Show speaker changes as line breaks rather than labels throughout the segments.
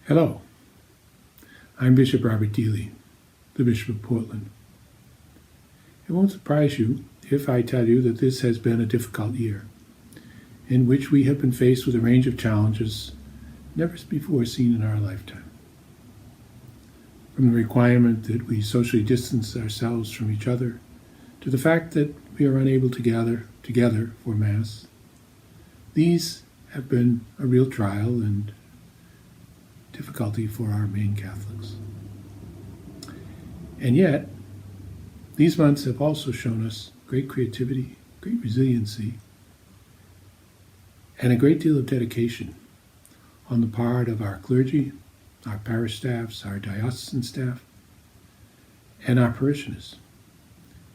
Hello, I'm Bishop Robert Dealey, the Bishop of Portland. It won't surprise you if I tell you that this has been a difficult year, in which we have been faced with a range of challenges never before seen in our lifetime. From the requirement that we socially distance ourselves from each other, to the fact that we are unable to gather together for Mass, these have been a real trial and difficulty for our Maine Catholics. And yet, these months have also shown us great creativity, great resiliency, and a great deal of dedication on the part of our clergy, our parish staffs, our diocesan staff, and our parishioners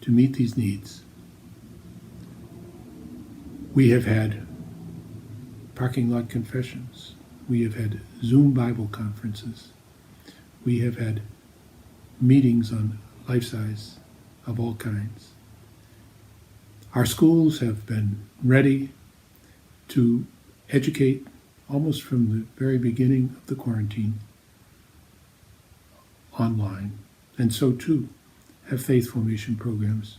to meet these needs. We have had parking lot confessions. We have had Zoom Bible conferences. We have had meetings on life size of all kinds. Our schools have been ready to educate almost from the very beginning of the quarantine online, and so too have faith formation programs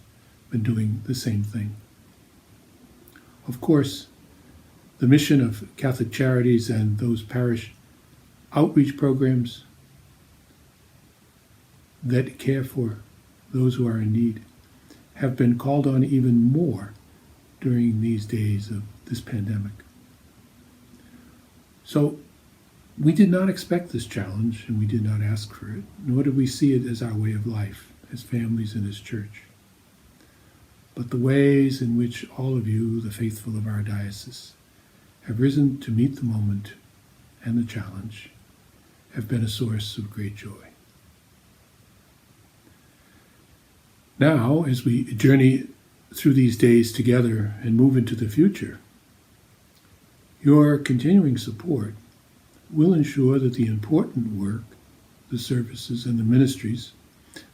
been doing the same thing. Of course, the mission of Catholic Charities and those parish outreach programs that care for those who are in need have been called on even more during these days of this pandemic. So we did not expect this challenge, and we did not ask for it, nor did we see it as our way of life, as families and as church. But the ways in which all of you, the faithful of our diocese, have risen to meet the moment and the challenge have been a source of great joy. Now, as we journey through these days together and move into the future, your continuing support will ensure that the important work, the services, and the ministries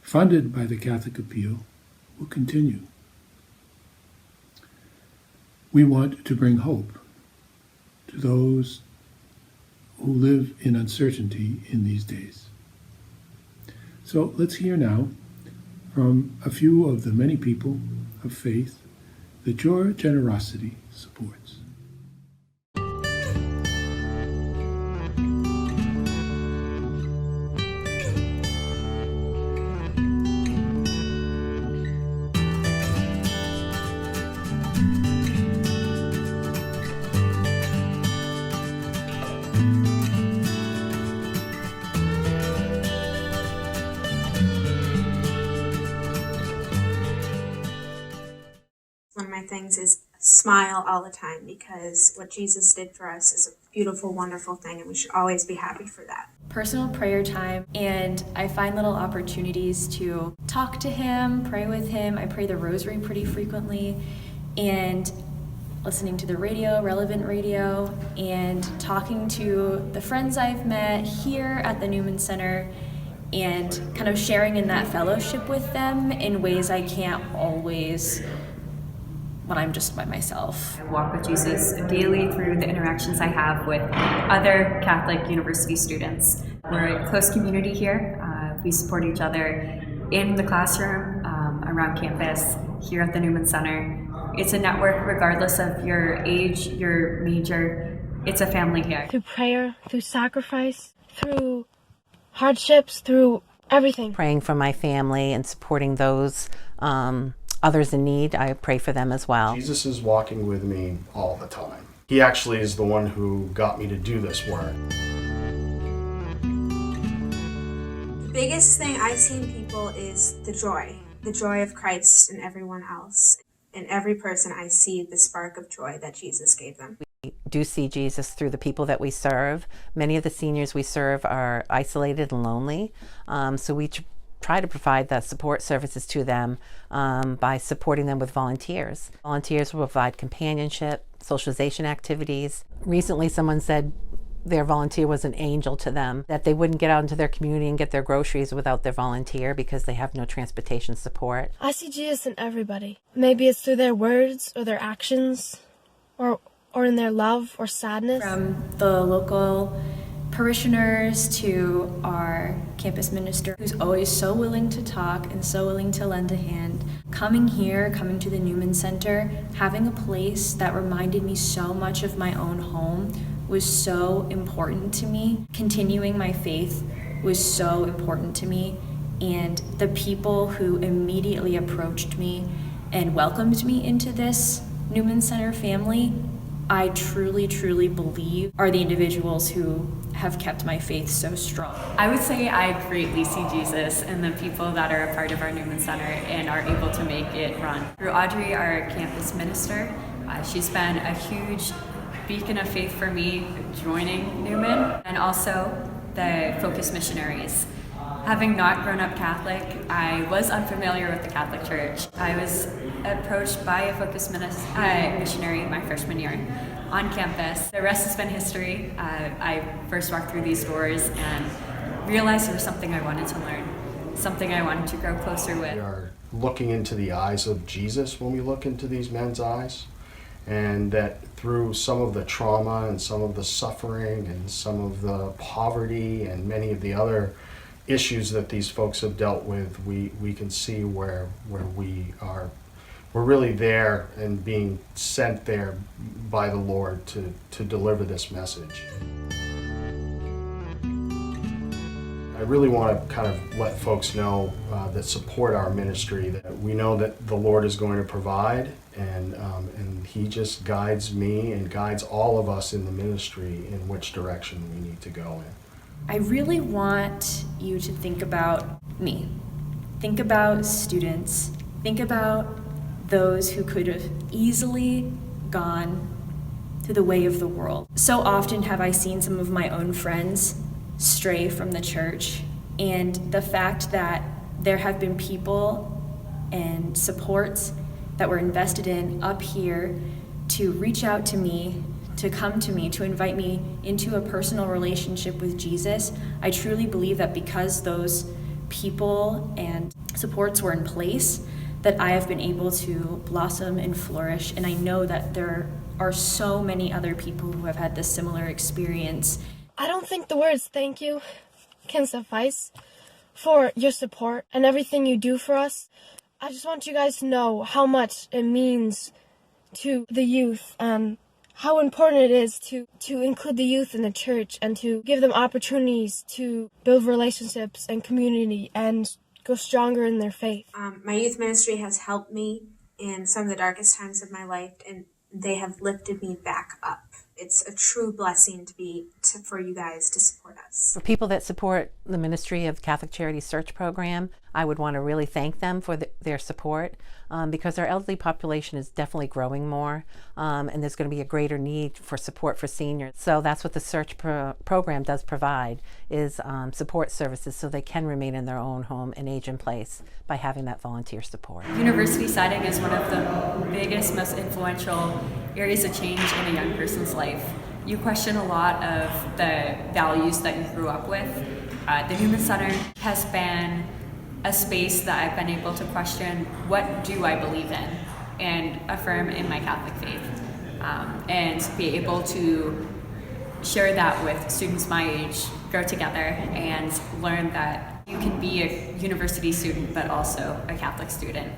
funded by the Catholic Appeal will continue. We want to bring hope to those who live in uncertainty in these days. So let's hear now from a few of the many people of faith that your generosity supports.
One of my things is smile all the time, because what Jesus did for us is a beautiful, wonderful thing, and we should always be happy for that.
Personal prayer time, and I find little opportunities to talk to him, pray with him. I pray the rosary pretty frequently, and listening to the radio, relevant radio, and talking to the friends I've met here at the Newman Center, and kind of sharing in that fellowship with them in ways I can't always when I'm just by myself.
I walk with Jesus daily through the interactions I have with other Catholic university students. We're a close community here. We support each other in the classroom, around campus, here at the Newman Center. It's a network regardless of your age, your major. It's a family here.
Through prayer, through sacrifice, through hardships, through everything.
Praying for my family and supporting those others in need. I pray for them as well.
Jesus is walking with me all the time. He actually is the one who got me to do this work.
The biggest thing I see in people is the joy of Christ in everyone else. In every person, I see the spark of joy that Jesus gave them.
We do see Jesus through the people that we serve. Many of the seniors we serve are isolated and lonely, so we try to provide the support services to them by supporting them with volunteers. Volunteers will provide companionship, socialization activities. Recently, someone said their volunteer was an angel to them, that they wouldn't get out into their community and get their groceries without their volunteer because they have no transportation support.
I see Jesus in everybody. Maybe it's through their words or their actions or in their love or sadness.
From the local parishioners to our campus minister, who's always so willing to talk and so willing to lend a hand. Coming here, coming to the Newman Center, having a place that reminded me so much of my own home was so important to me. Continuing my faith was so important to me. And the people who immediately approached me and welcomed me into this Newman Center family, I truly, truly believe are the individuals who have kept my faith so strong.
I would say I greatly see Jesus in the people that are a part of our Newman Center and are able to make it run. Through Audrey, our campus minister, she's been a huge beacon of faith for me joining Newman, and also the Focus missionaries. Having not grown up Catholic, I was unfamiliar with the Catholic Church. I was approached by a Focus missionary my freshman year on campus. The rest has been history. I first walked through these doors and realized there was something I wanted to learn, something I wanted to grow closer with.
We are looking into the eyes of Jesus when we look into these men's eyes, and that through some of the trauma and some of the suffering and some of the poverty and many of the other issues that these folks have dealt with, we can see where we're really there and being sent there by the Lord to deliver this message. I really want to kind of let folks know that support our ministry that we know that the Lord is going to provide, and He just guides me and guides all of us in the ministry in which direction we need to go in.
I really want you to think about me. Think about students. Think about those who could have easily gone to the way of the world. So often have I seen some of my own friends stray from the church, and the fact that there have been people and supports that were invested in up here to reach out to me, to come to me, to invite me into a personal relationship with Jesus. I truly believe that because those people and supports were in place, that I have been able to blossom and flourish. And I know that there are so many other people who have had this similar experience.
I don't think the words thank you can suffice for your support and everything you do for us. I just want you guys to know how much it means to the youth and how important it is to include the youth in the church and to give them opportunities to build relationships and community and go stronger in their faith.
My youth ministry has helped me in some of the darkest times of my life, and they have lifted me back up. It's a true blessing for you guys to support us.
For people that support the ministry of Catholic Charities Search Program, I would want to really thank them for their support because our elderly population is definitely growing more, and there's going to be a greater need for support for seniors. So that's what the Search program does provide, is support services so they can remain in their own home and age in place by having that volunteer support.
University setting is one of the biggest, most influential areas of change in a young person's life. You question a lot of the values that you grew up with. The Newman Center has been a space that I've been able to question, what do I believe in, and affirm in my Catholic faith, and be able to share that with students my age, grow together, and learn that you can be a university student but also a Catholic student.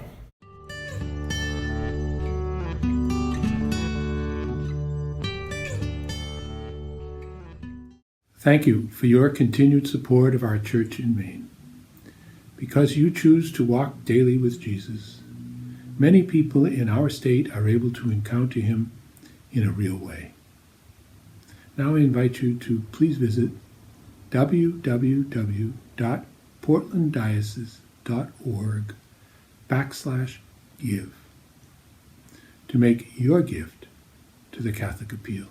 Thank you for your continued support of our church in Maine. Because you choose to walk daily with Jesus, many people in our state are able to encounter Him in a real way. Now I invite you to please visit www.portlanddiocese.org/give to make your gift to the Catholic Appeal.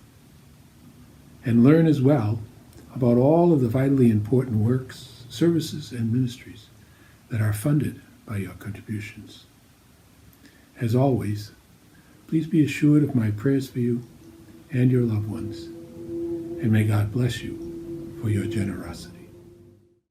And learn as well about all of the vitally important works, services, and ministries that are funded by your contributions. As always, please be assured of my prayers for you and your loved ones, and may God bless you for your generosity.